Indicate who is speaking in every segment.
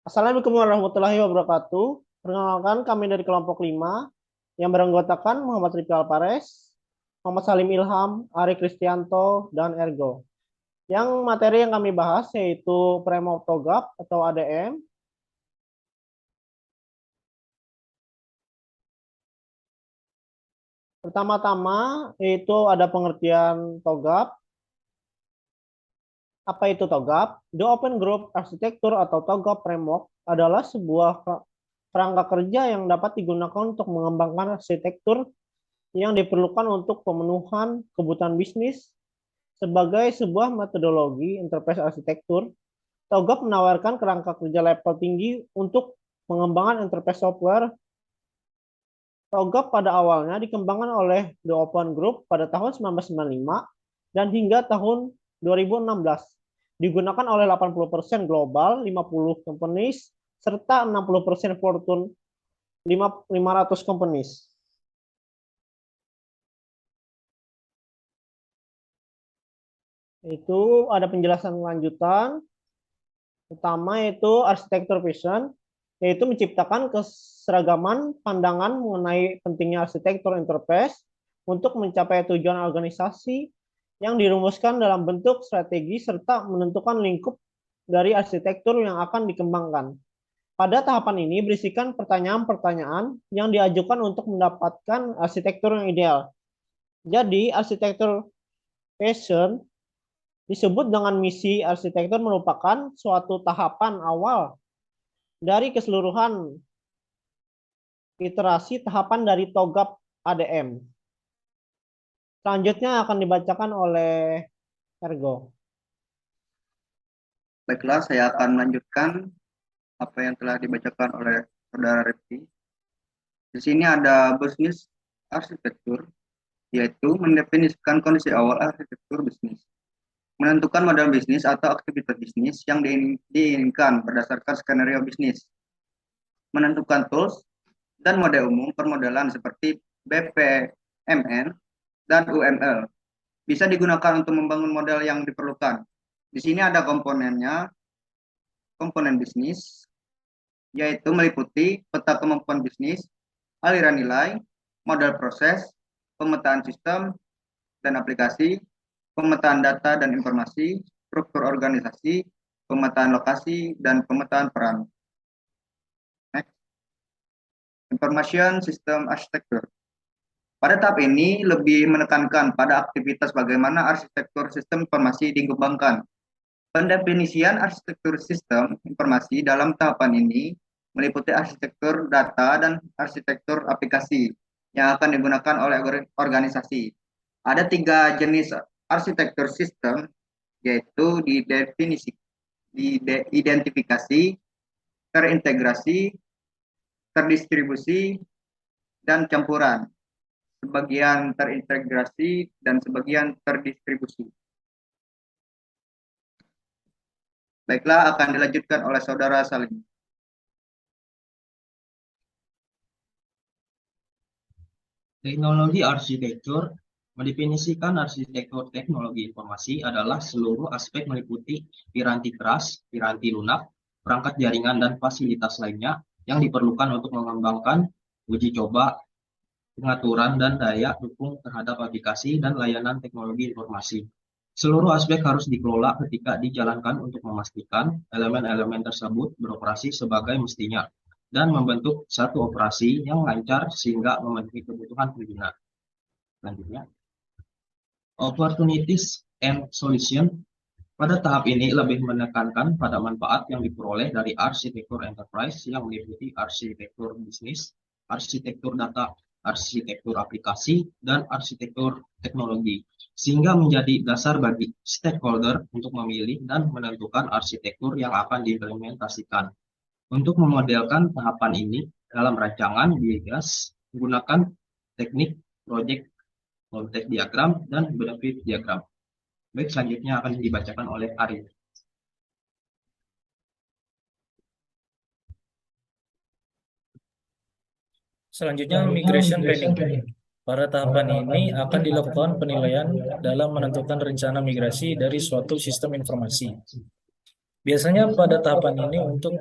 Speaker 1: Assalamualaikum warahmatullahi wabarakatuh. Perkenalkan kami dari kelompok 5 yang beranggotakan Muhammad Rifki Alpares, Muhammad Salim Ilham, Ari Kristianto, dan Ergo. Yang materi yang kami bahas yaitu Premoptogap atau ADM. Pertama-tama yaitu ada pengertian TOGAP. Apa itu TOGAP? The Open Group Architecture atau TOGAP Framework adalah sebuah kerangka kerja yang dapat digunakan untuk mengembangkan arsitektur yang diperlukan untuk pemenuhan kebutuhan bisnis sebagai sebuah metodologi enterprise arsitektur. TOGAP menawarkan kerangka kerja level tinggi untuk pengembangan enterprise software. TOGAP pada awalnya dikembangkan oleh The Open Group pada tahun 1995 dan hingga tahun 2016 digunakan oleh 80% global, 50 companies, serta 60% Fortune 500 companies. Itu ada penjelasan lanjutan. Utama yaitu arsitektur vision, yaitu menciptakan keseragaman pandangan mengenai pentingnya arsitektur enterprise untuk mencapai tujuan organisasi yang dirumuskan dalam bentuk strategi serta menentukan lingkup dari arsitektur yang akan dikembangkan. Pada tahapan ini berisikan pertanyaan-pertanyaan yang diajukan untuk mendapatkan arsitektur yang ideal. Jadi, arsitektur vision disebut dengan misi arsitektur merupakan suatu tahapan awal dari keseluruhan iterasi tahapan dari TOGAP ADM. Selanjutnya akan dibacakan oleh Ergo.
Speaker 2: Baiklah, saya akan melanjutkan apa yang telah dibacakan oleh Saudara Rifki. Di sini ada bisnis arsitektur, yaitu mendefinisikan kondisi awal arsitektur bisnis, menentukan model bisnis atau aktivitas bisnis yang diinginkan berdasarkan skenario bisnis, menentukan tools dan mode umum permodalan seperti BPMN dan UML. Bisa digunakan untuk membangun model yang diperlukan. Di sini ada komponennya, komponen bisnis, yaitu meliputi peta kemampuan bisnis, aliran nilai, model proses, pemetaan sistem dan aplikasi, pemetaan data dan informasi, struktur organisasi, pemetaan lokasi, dan pemetaan peran. Next. Information System Architecture. Pada tahap ini lebih menekankan pada aktivitas bagaimana arsitektur sistem informasi dikembangkan. Pendefinisian arsitektur sistem informasi dalam tahapan ini meliputi arsitektur data dan arsitektur aplikasi yang akan digunakan oleh organisasi. Ada 3 jenis arsitektur sistem, yaitu identifikasi, terintegrasi, terdistribusi, dan campuran. Sebagian terintegrasi dan sebagian terdistribusi. Baiklah, akan dilanjutkan oleh Saudara Salim.
Speaker 3: Teknologi arsitektur mendefinisikan arsitektur teknologi informasi adalah seluruh aspek meliputi piranti keras, piranti lunak, perangkat jaringan, dan fasilitas lainnya yang diperlukan untuk mengembangkan uji coba, pengaturan, dan daya dukung terhadap aplikasi dan layanan teknologi informasi. Seluruh aspek harus dikelola ketika dijalankan untuk memastikan elemen-elemen tersebut beroperasi sebagai mestinya dan membentuk satu operasi yang lancar sehingga memenuhi kebutuhan pengguna. Selanjutnya, opportunities and solution. Pada tahap ini lebih menekankan pada manfaat yang diperoleh dari arsitektur enterprise yang meliputi arsitektur bisnis, arsitektur data, arsitektur aplikasi, dan arsitektur teknologi, sehingga menjadi dasar bagi stakeholder untuk memilih dan menentukan arsitektur yang akan diimplementasikan. Untuk memodelkan tahapan ini dalam rancangan diagas menggunakan teknik project context diagram dan benefit diagram. Baik, selanjutnya akan dibacakan oleh Ari.
Speaker 4: Selanjutnya, migration planning. Pada tahapan ini akan dilakukan penilaian dalam menentukan rencana migrasi dari suatu sistem informasi. Biasanya pada tahapan ini untuk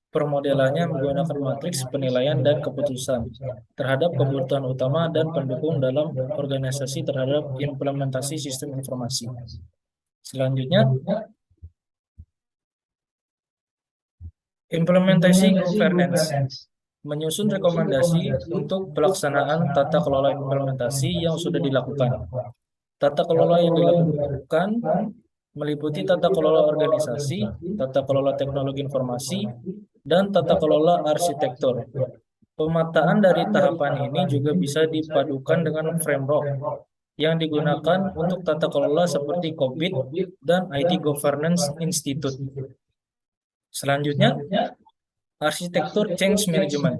Speaker 4: Permodelannya menggunakan matriks penilaian dan keputusan terhadap kebutuhan utama dan pendukung dalam organisasi terhadap implementasi sistem informasi. Selanjutnya, implementasi governance. Menyusun rekomendasi untuk pelaksanaan tata kelola implementasi yang sudah dilakukan. Tata kelola yang dilakukan meliputi tata kelola organisasi, tata kelola teknologi informasi, dan tata kelola arsitektur. Pemetaan dari tahapan ini juga bisa dipadukan dengan framework yang digunakan untuk tata kelola seperti COVID dan IT Governance Institute. Selanjutnya, arsitektur change management.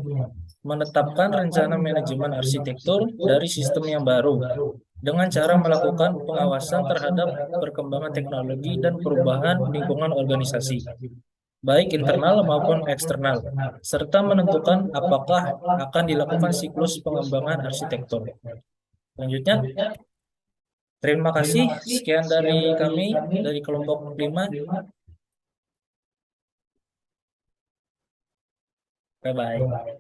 Speaker 4: Menetapkan rencana manajemen arsitektur dari sistem yang baru dengan cara melakukan pengawasan terhadap perkembangan teknologi dan perubahan lingkungan organisasi, baik internal maupun eksternal, serta menentukan apakah akan dilakukan siklus pengembangan arsitektur. Selanjutnya, terima kasih. Sekian dari kami, dari kelompok 5. Bye-bye.